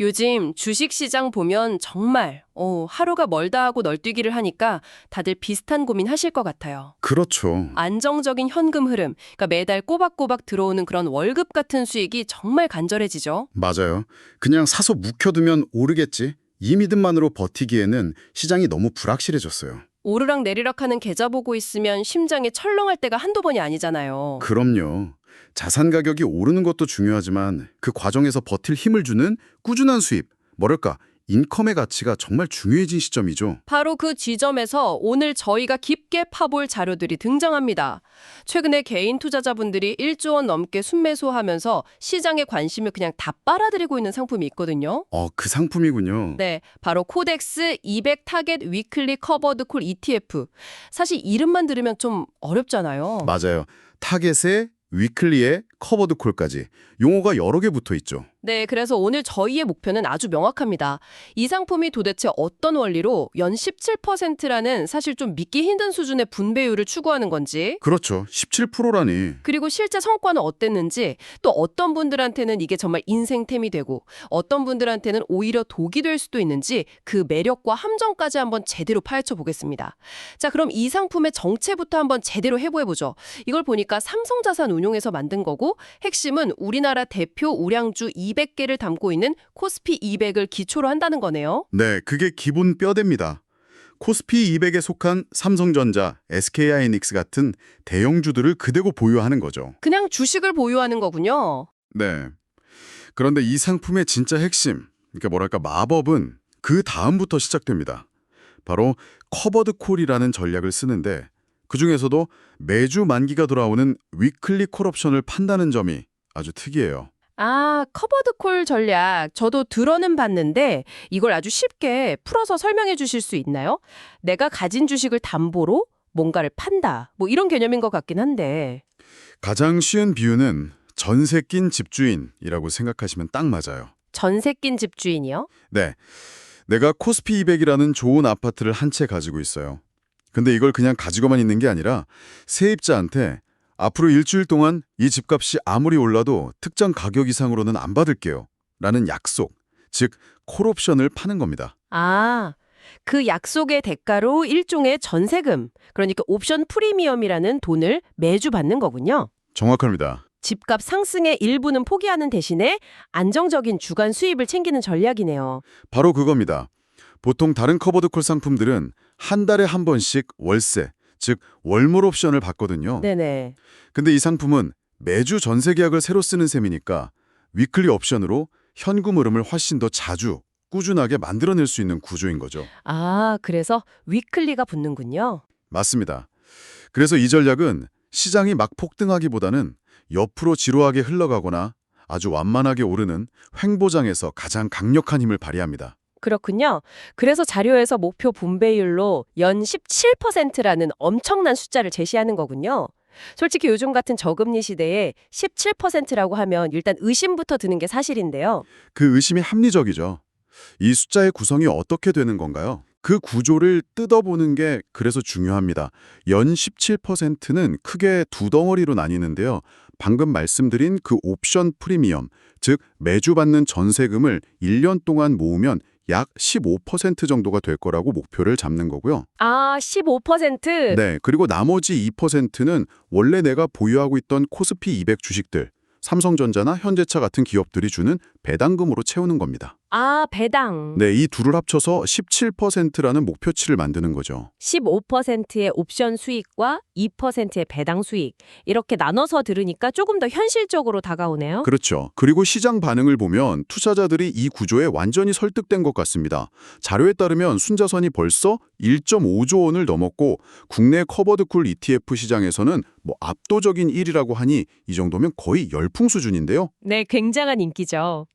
요즘 주식시장 보면 정말 하루가 멀다 하고 널뛰기를 하니까 다들 비슷한 고민 하실 것 같아요. 그렇죠. 안정적인 현금 흐름, 그러니까 매달 꼬박꼬박 들어오는 그런 월급 같은 수익이 정말 간절해지죠. 맞아요. 그냥 사서 묵혀두면 오르겠지. 이 믿음만으로 버티기에는 시장이 너무 불확실해졌어요. 오르락 내리락 하는 계좌 보고 있으면 심장이 철렁할 때가 한두 번이 아니잖아요. 그럼요. 자산 가격이 오르는 것도 중요하지만 그 과정에서 버틸 힘을 주는 꾸준한 수입, 뭐랄까, 인컴의 가치가 정말 중요해진 시점이죠. 바로 그 지점에서 오늘 저희가 깊게 파볼 자료들이 등장합니다. 최근에 개인 투자자분들이 1조 원 넘게 순매수하면서 시장의 관심을 그냥 다 빨아들이고 있는 상품이 있거든요. 그 상품이군요. 네, 바로 코덱스 200 타겟 위클리 커버드 콜 ETF. 사실 이름만 들으면 좀 어렵잖아요. 맞아요. 타겟에 위클리에 커버드 콜까지 용어가 여러 개 붙어 있죠. 네, 그래서 오늘 저희의 목표는 아주 명확합니다. 이 상품이 도대체 어떤 원리로 연 17%라는 사실 좀 믿기 힘든 수준의 분배율을 추구하는 건지, 그렇죠. 17%라니. 그리고 실제 성과는 어땠는지, 또 어떤 분들한테는 이게 정말 인생템이 되고 어떤 분들한테는 오히려 독이 될 수도 있는지 그 매력과 함정까지 한번 제대로 파헤쳐 보겠습니다. 자, 그럼 이 상품의 정체부터 한번 제대로 해보죠. 이걸 보니까 삼성자산운용에서 만든 거고 핵심은 우리나라 대표 우량주 200개를 담고 있는 코스피 200을 기초로 한다는 거네요. 네, 그게 기본 뼈대입니다. 코스피 200에 속한 삼성전자, SK하이닉스 같은 대형주들을 그대로 보유하는 거죠. 그냥 주식을 보유하는 거군요. 네. 그런데 이 상품의 진짜 핵심, 그러니까 뭐랄까 마법은 그 다음부터 시작됩니다. 바로 커버드 콜이라는 전략을 쓰는데 그중에서도 매주 만기가 돌아오는 위클리 콜옵션을 판다는 점이 아주 특이해요. 아, 커버드콜 전략. 저도 들어는 봤는데 이걸 아주 쉽게 풀어서 설명해 주실 수 있나요? 내가 가진 주식을 담보로 뭔가를 판다. 뭐 이런 개념인 것 같긴 한데. 가장 쉬운 비유는 전세 낀 집주인이라고 생각하시면 딱 맞아요. 전세 낀 집주인이요? 네, 내가 코스피 200이라는 좋은 아파트를 한 채 가지고 있어요. 근데 이걸 그냥 가지고만 있는 게 아니라 세입자한테 앞으로 일주일 동안 이 집값이 아무리 올라도 특정 가격 이상으로는 안 받을게요. 라는 약속, 즉 콜옵션을 파는 겁니다. 아, 그 약속의 대가로 일종의 전세금, 그러니까 옵션 프리미엄이라는 돈을 매주 받는 거군요. 정확합니다. 집값 상승의 일부는 포기하는 대신에 안정적인 주간 수입을 챙기는 전략이네요. 바로 그겁니다. 보통 다른 커버드콜 상품들은 한 달에 한 번씩 월세, 즉 월몰 옵션을 받거든요. 네네. 근데 이 상품은 매주 전세 계약을 새로 쓰는 셈이니까 위클리 옵션으로 현금 흐름을 훨씬 더 자주, 꾸준하게 만들어낼 수 있는 구조인 거죠. 아, 그래서 위클리가 붙는군요. 맞습니다. 그래서 이 전략은 시장이 막 폭등하기보다는 옆으로 지루하게 흘러가거나 아주 완만하게 오르는 횡보장에서 가장 강력한 힘을 발휘합니다. 그렇군요. 그래서 자료에서 목표 분배율로 연 17%라는 엄청난 숫자를 제시하는 거군요. 솔직히 요즘 같은 저금리 시대에 17%라고 하면 일단 의심부터 드는 게 사실인데요. 그 의심이 합리적이죠. 이 숫자의 구성이 어떻게 되는 건가요? 그 구조를 뜯어보는 게 그래서 중요합니다. 연 17%는 크게 두 덩어리로 나뉘는데요. 방금 말씀드린 그 옵션 프리미엄, 즉 매주 받는 전세금을 1년 동안 모으면 약 15% 정도가 될 거라고 목표를 잡는 거고요. 아, 15%? 네, 그리고 나머지 2%는 원래 내가 보유하고 있던 코스피 200 주식들, 삼성전자나 현대차 같은 기업들이 주는 배당금으로 채우는 겁니다. 아, 배당. 네, 이 둘을 합쳐서 17%라는 목표치를 만드는 거죠. 15%의 옵션 수익과 2%의 배당 수익. 이렇게 나눠서 들으니까 조금 더 현실적으로 다가오네요. 그렇죠. 그리고 시장 반응을 보면 투자자들이 이 구조에 완전히 설득된 것 같습니다. 자료에 따르면 순자산이 벌써 1.5조 원을 넘었고 국내 커버드쿨 ETF 시장에서는 압도적인 1위라고 하니 이 정도면 거의 열풍 수준인데요. 네, 굉장한 인기죠.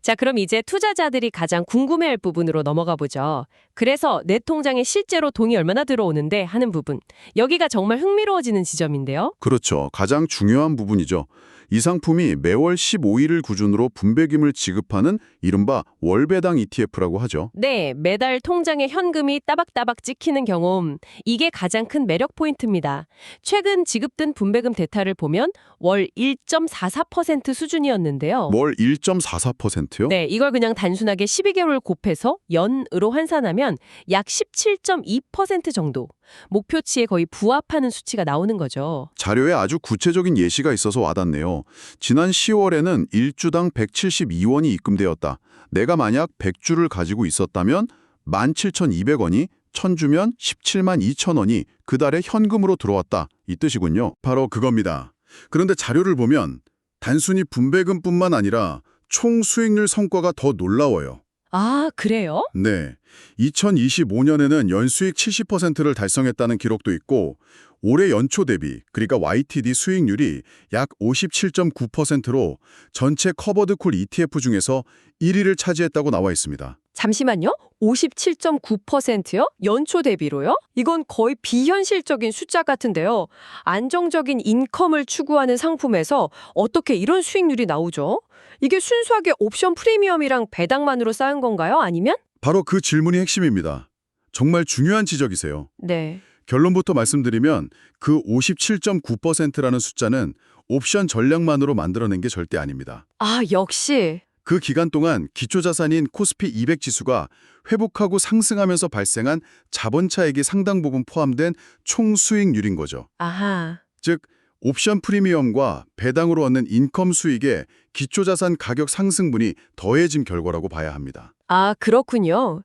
자, 그럼 이제 투자자들이 가장 궁금해할 부분으로 넘어가 보죠. 그래서 내 통장에 실제로 돈이 얼마나 들어오는데 하는 부분. 여기가 정말 흥미로워지는 지점인데요. 그렇죠. 가장 중요한 부분이죠. 이 상품이 매월 15일을 기준으로 분배금을 지급하는 이른바 월배당 ETF라고 하죠. 네, 매달 통장에 현금이 따박따박 찍히는 경험. 이게 가장 큰 매력 포인트입니다. 최근 지급된 분배금 대타를 보면 월 1.44% 수준이었는데요. 월 1.44%요? 네, 이걸 그냥 단순하게 12개월 곱해서 연으로 환산하면 약 17.2% 정도. 목표치에 거의 부합하는 수치가 나오는 거죠. 자료에 아주 구체적인 예시가 있어서 와닿네요. 지난 10월에는 1주당 172원이 입금되었다. 내가 만약 100주를 가지고 있었다면 17,200원이 1000주면 17만 2천원이 그 달에 현금으로 들어왔다. 이 뜻이군요. 바로 그겁니다. 그런데 자료를 보면 단순히 분배금뿐만 아니라 총 수익률 성과가 더 놀라워요. 아, 그래요? 네. 2025년에는 연수익 70%를 달성했다는 기록도 있고 올해 연초 대비, 그러니까 YTD 수익률이 약 57.9%로 전체 커버드콜 ETF 중에서 1위를 차지했다고 나와 있습니다. 잠시만요. 57.9%요? 연초 대비로요? 이건 거의 비현실적인 숫자 같은데요. 안정적인 인컴을 추구하는 상품에서 어떻게 이런 수익률이 나오죠? 이게 순수하게 옵션 프리미엄이랑 배당만으로 쌓은 건가요? 아니면? 바로 그 질문이 핵심입니다. 정말 중요한 지적이세요. 네. 결론부터 말씀드리면 그 57.9%라는 숫자는 옵션 전략만으로 만들어낸 게 절대 아닙니다. 아, 역시. 그 기간 동안 기초자산인 코스피 200 지수가 회복하고 상승하면서 발생한 자본 차익이 상당 부분 포함된 총 수익률인 거죠. 아하. 즉, 옵션 프리미엄과 배당으로 얻는 인컴 수익에 기초자산 가격 상승분이 더해진 결과라고 봐야 합니다. 아, 그렇군요.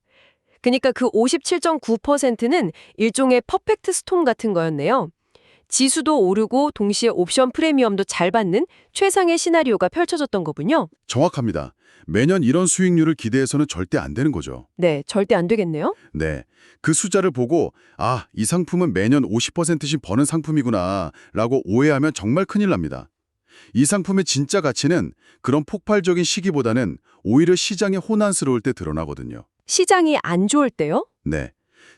그러니까 그 57.9%는 일종의 퍼펙트 스톰 같은 거였네요. 지수도 오르고 동시에 옵션 프리미엄도 잘 받는 최상의 시나리오가 펼쳐졌던 거군요. 정확합니다. 매년 이런 수익률을 기대해서는 절대 안 되는 거죠. 네, 절대 안 되겠네요. 네. 그 숫자를 보고 아, 이 상품은 매년 50%씩 버는 상품이구나 라고 오해하면 정말 큰일 납니다. 이 상품의 진짜 가치는 그런 폭발적인 시기보다는 오히려 시장이 혼란스러울 때 드러나거든요. 시장이 안 좋을 때요? 네.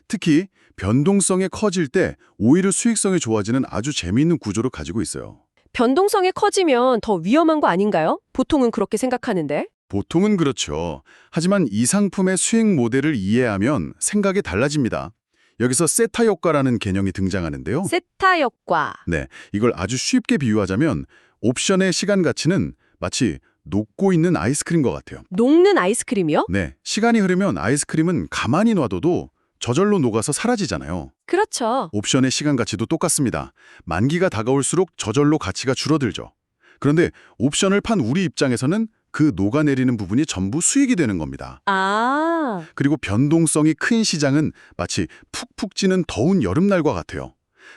특히 변동성이 커질 때 오히려 수익성이 좋아지는 아주 재미있는 구조를 가지고 있어요. 변동성이 커지면 더 위험한 거 아닌가요? 보통은 그렇게 생각하는데. 보통은 그렇죠. 하지만 이 상품의 수익 모델을 이해하면 생각이 달라집니다. 여기서 세타 효과라는 개념이 등장하는데요. 세타 효과. 네, 이걸 아주 쉽게 비유하자면 옵션의 시간 가치는 마치 녹고 있는 아이스크림과 같아요. 녹는 아이스크림이요? 네, 시간이 흐르면 아이스크림은 가만히 놔둬도 저절로 녹아서 사라지잖아요. 그렇죠. 옵션의 시간 가치도 똑같습니다. 만기가 다가올수록 저절로 가치가 줄어들죠. 그런데 옵션을 판 우리 입장에서는 그 녹아내리는 부분이 전부 수익이 되는 겁니다. 아, 그리고 변동성이 큰 시장은 마치 푹푹 찌는 더운 여름날과 같아요.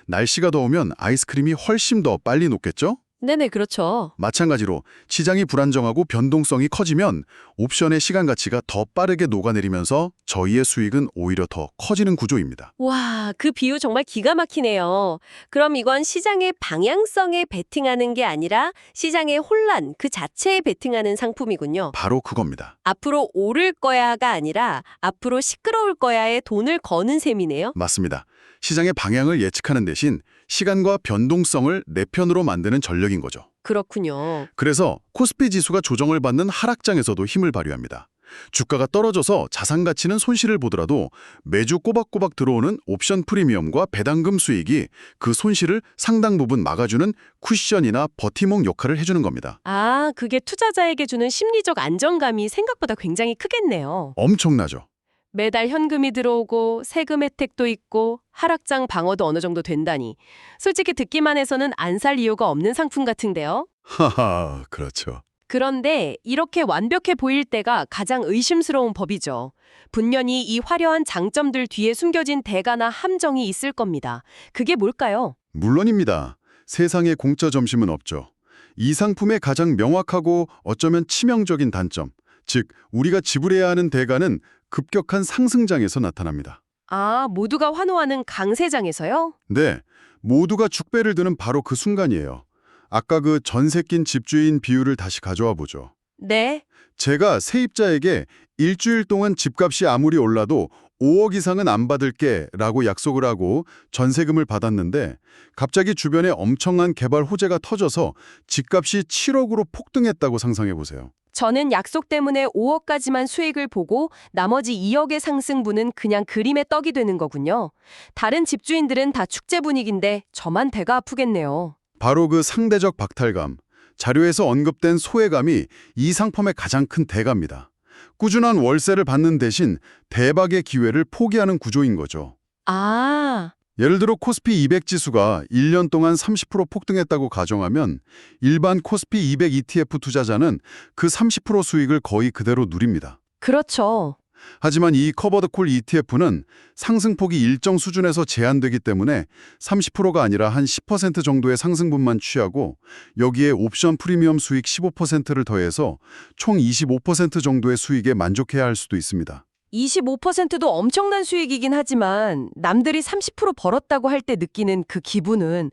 날씨가 더우면 아이스크림이 훨씬 더 빨리 녹겠죠? 네네, 그렇죠. 마찬가지로 시장이 불안정하고 변동성이 커지면 옵션의 시간 가치가 더 빠르게 녹아내리면서 저희의 수익은 오히려 더 커지는 구조입니다. 와, 그 비유 정말 기가 막히네요. 그럼 이건 시장의 방향성에 베팅하는 게 아니라 시장의 혼란 그 자체에 베팅하는 상품이군요. 바로 그겁니다. 앞으로 오를 거야가 아니라 앞으로 시끄러울 거야에 돈을 거는 셈이네요. 맞습니다. 시장의 방향을 예측하는 대신 시간과 변동성을 내 편으로 만드는 전력인 거죠. 그렇군요. 그래서 코스피 지수가 조정을 받는 하락장에서도 힘을 발휘합니다. 주가가 떨어져서 자산 가치는 손실을 보더라도 매주 꼬박꼬박 들어오는 옵션 프리미엄과 배당금 수익이 그 손실을 상당 부분 막아주는 쿠션이나 버팀목 역할을 해주는 겁니다. 아, 그게 투자자에게 주는 심리적 안정감이 생각보다 굉장히 크겠네요. 엄청나죠. 매달 현금이 들어오고 세금 혜택도 있고 하락장 방어도 어느 정도 된다니. 솔직히 듣기만 해서는 안 살 이유가 없는 상품 같은데요. 하하, 그렇죠. 그런데 이렇게 완벽해 보일 때가 가장 의심스러운 법이죠. 분명히 이 화려한 장점들 뒤에 숨겨진 대가나 함정이 있을 겁니다. 그게 뭘까요? 물론입니다. 세상에 공짜 점심은 없죠. 이 상품의 가장 명확하고 어쩌면 치명적인 단점, 즉 우리가 지불해야 하는 대가는 급격한 상승장에서 나타납니다. 아, 모두가 환호하는 강세장에서요? 네, 모두가 축배를 드는 바로 그 순간이에요. 아까 그 전세 낀 집주인 비유를 다시 가져와 보죠. 네. 제가 세입자에게 일주일 동안 집값이 아무리 올라도 5억 이상은 안 받을게 라고 약속을 하고 전세금을 받았는데 갑자기 주변에 엄청난 개발 호재가 터져서 집값이 7억으로 폭등했다고 상상해 보세요. 저는 약속 때문에 5억까지만 수익을 보고 나머지 2억의 상승분은 그냥 그림의 떡이 되는 거군요. 다른 집주인들은 다 축제 분위기인데 저만 배가 아프겠네요. 바로 그 상대적 박탈감, 자료에서 언급된 소외감이 이 상품의 가장 큰 대가입니다. 꾸준한 월세를 받는 대신 대박의 기회를 포기하는 구조인 거죠. 아, 예를 들어 코스피 200 지수가 1년 동안 30% 폭등했다고 가정하면 일반 코스피 200 ETF 투자자는 그 30% 수익을 거의 그대로 누립니다. 그렇죠. 하지만 이 커버드 콜 ETF는 상승폭이 일정 수준에서 제한되기 때문에 30%가 아니라 한 10% 정도의 상승분만 취하고 여기에 옵션 프리미엄 수익 15%를 더해서 총 25% 정도의 수익에 만족해야 할 수도 있습니다. 25%도 엄청난 수익이긴 하지만 남들이 30% 벌었다고 할 때 느끼는 그 기분은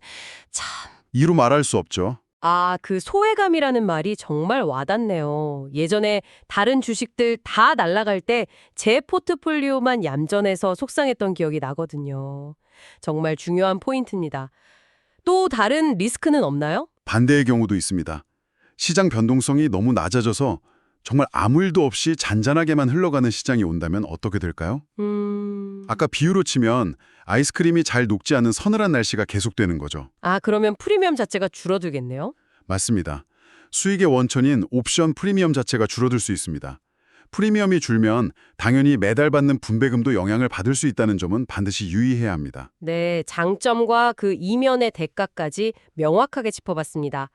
참... 이루 말할 수 없죠. 아, 그 소외감이라는 말이 정말 와닿네요. 예전에 다른 주식들 다 날아갈 때 제 포트폴리오만 얌전해서 속상했던 기억이 나거든요. 정말 중요한 포인트입니다. 또 다른 리스크는 없나요? 반대의 경우도 있습니다. 시장 변동성이 너무 낮아져서 정말 아무 일도 없이 잔잔하게만 흘러가는 시장이 온다면 어떻게 될까요? 아까 비유로 치면 아이스크림이 잘 녹지 않는 서늘한 날씨가 계속되는 거죠. 아, 그러면 프리미엄 자체가 줄어들겠네요? 맞습니다. 수익의 원천인 옵션 프리미엄 자체가 줄어들 수 있습니다. 프리미엄이 줄면 당연히 매달 받는 분배금도 영향을 받을 수 있다는 점은 반드시 유의해야 합니다. 네, 장점과 그 이면의 대가까지 명확하게 짚어봤습니다.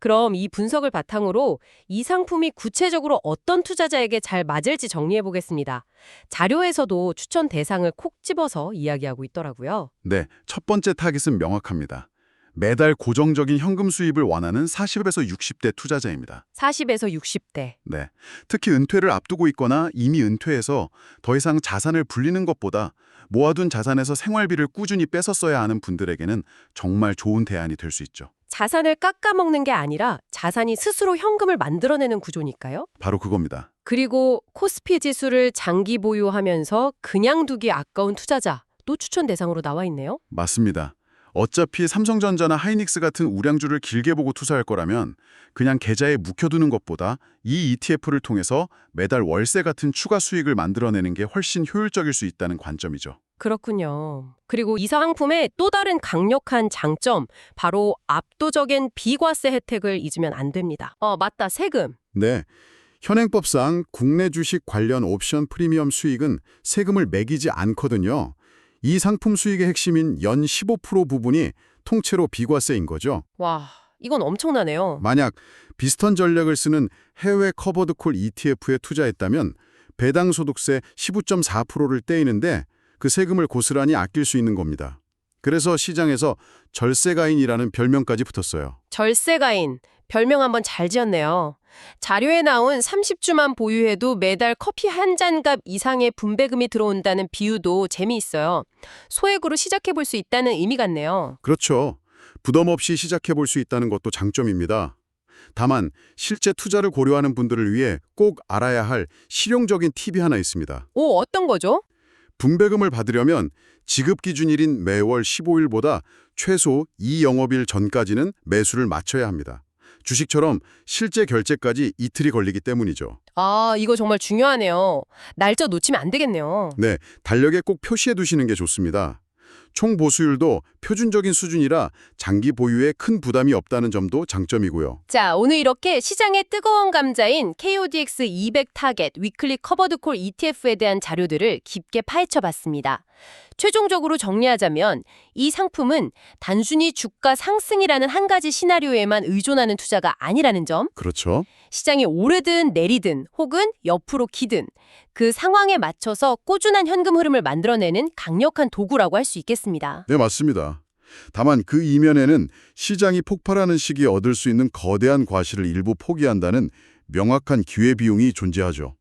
그럼 이 분석을 바탕으로 이 상품이 구체적으로 어떤 투자자에게 잘 맞을지 정리해보겠습니다. 자료에서도 추천 대상을 콕 집어서 이야기하고 있더라고요. 네, 첫 번째 타깃은 명확합니다. 매달 고정적인 현금 수입을 원하는 40에서 60대 투자자입니다. 40에서 60대. 네, 특히 은퇴를 앞두고 있거나 이미 은퇴해서 더 이상 자산을 불리는 것보다 모아둔 자산에서 생활비를 꾸준히 뺏어 써야 하는 분들에게는 정말 좋은 대안이 될 수 있죠. 자산을 깎아먹는 게 아니라 자산이 스스로 현금을 만들어내는 구조니까요. 바로 그겁니다. 그리고 코스피 지수를 장기 보유하면서 그냥 두기 아까운 투자자 또 추천 대상으로 나와 있네요. 맞습니다. 어차피 삼성전자나 하이닉스 같은 우량주를 길게 보고 투자할 거라면 그냥 계좌에 묵혀두는 것보다 이 ETF를 통해서 매달 월세 같은 추가 수익을 만들어내는 게 훨씬 효율적일 수 있다는 관점이죠. 그렇군요. 그리고 이 상품의 또 다른 강력한 장점, 바로 압도적인 비과세 혜택을 잊으면 안 됩니다. 맞다. 세금. 네. 현행법상 국내 주식 관련 옵션 프리미엄 수익은 세금을 매기지 않거든요. 이 상품 수익의 핵심인 연 15% 부분이 통째로 비과세인 거죠. 와, 이건 엄청나네요. 만약 비슷한 전략을 쓰는 해외 커버드 콜 ETF에 투자했다면 배당 소득세 15.4%를 떼이는데 그 세금을 고스란히 아낄 수 있는 겁니다. 그래서 시장에서 절세가인이라는 별명까지 붙었어요. 절세가인. 별명 한번 잘 지었네요. 자료에 나온 30주만 보유해도 매달 커피 한 잔값 이상의 분배금이 들어온다는 비유도 재미있어요. 소액으로 시작해볼 수 있다는 의미 같네요. 그렇죠. 부담 없이 시작해 볼 수 있다는 것도 장점입니다. 다만 실제 투자를 고려하는 분들을 위해 꼭 알아야 할 실용적인 팁이 하나 있습니다. 오, 어떤 거죠? 분배금을 받으려면 지급 기준일인 매월 15일보다 최소 2영업일 전까지는 매수를 마쳐야 합니다. 주식처럼 실제 결제까지 이틀이 걸리기 때문이죠. 아, 이거 정말 중요하네요. 날짜 놓치면 안 되겠네요. 네, 달력에 꼭 표시해 두시는 게 좋습니다. 총 보수율도 표준적인 수준이라 장기 보유에 큰 부담이 없다는 점도 장점이고요. 자, 오늘 이렇게 시장의 뜨거운 감자인 KODX 200 타겟 위클리 커버드 콜 ETF에 대한 자료들을 깊게 파헤쳐봤습니다. 최종적으로 정리하자면 이 상품은 단순히 주가 상승이라는 한 가지 시나리오에만 의존하는 투자가 아니라는 점, 그렇죠. 시장이 오르든 내리든 혹은 옆으로 기든 그 상황에 맞춰서 꾸준한 현금 흐름을 만들어내는 강력한 도구라고 할 수 있겠습니다. 네, 맞습니다. 다만 그 이면에는 시장이 폭발하는 시기에 얻을 수 있는 거대한 과실을 일부 포기한다는 명확한 기회비용이 존재하죠.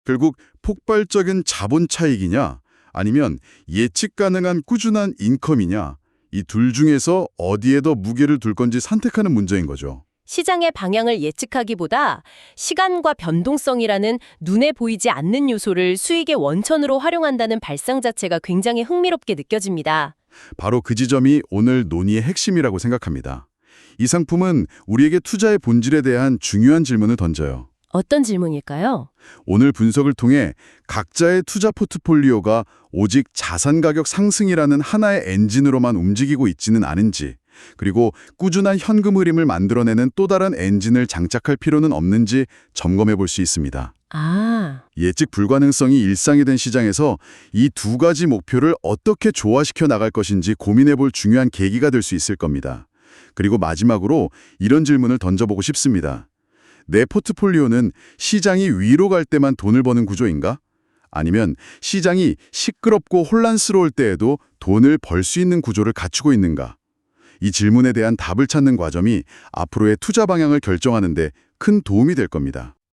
결국 폭발적인 자본 차익이냐 아니면 예측 가능한 꾸준한 인컴이냐 이 둘 중에서 어디에 더 무게를 둘 건지 선택하는 문제인 거죠. 시장의 방향을 예측하기보다 시간과 변동성이라는 눈에 보이지 않는 요소를 수익의 원천으로 활용한다는 발상 자체가 굉장히 흥미롭게 느껴집니다. 바로 그 지점이 오늘 논의의 핵심이라고 생각합니다. 이 상품은 우리에게 투자의 본질에 대한 중요한 질문을 던져요. 어떤 질문일까요? 오늘 분석을 통해 각자의 투자 포트폴리오가 오직 자산 가격 상승이라는 하나의 엔진으로만 움직이고 있지는 않은지, 그리고 꾸준한 현금 흐름을 만들어내는 또 다른 엔진을 장착할 필요는 없는지 점검해 볼 수 있습니다. 아, 예측 불가능성이 일상이 된 시장에서 이 두 가지 목표를 어떻게 조화시켜 나갈 것인지 고민해 볼 중요한 계기가 될 수 있을 겁니다. 그리고 마지막으로 이런 질문을 던져보고 싶습니다. 내 포트폴리오는 시장이 위로 갈 때만 돈을 버는 구조인가? 아니면 시장이 시끄럽고 혼란스러울 때에도 돈을 벌 수 있는 구조를 갖추고 있는가? 이 질문에 대한 답을 찾는 과정이 앞으로의 투자 방향을 결정하는 데 큰 도움이 될 겁니다.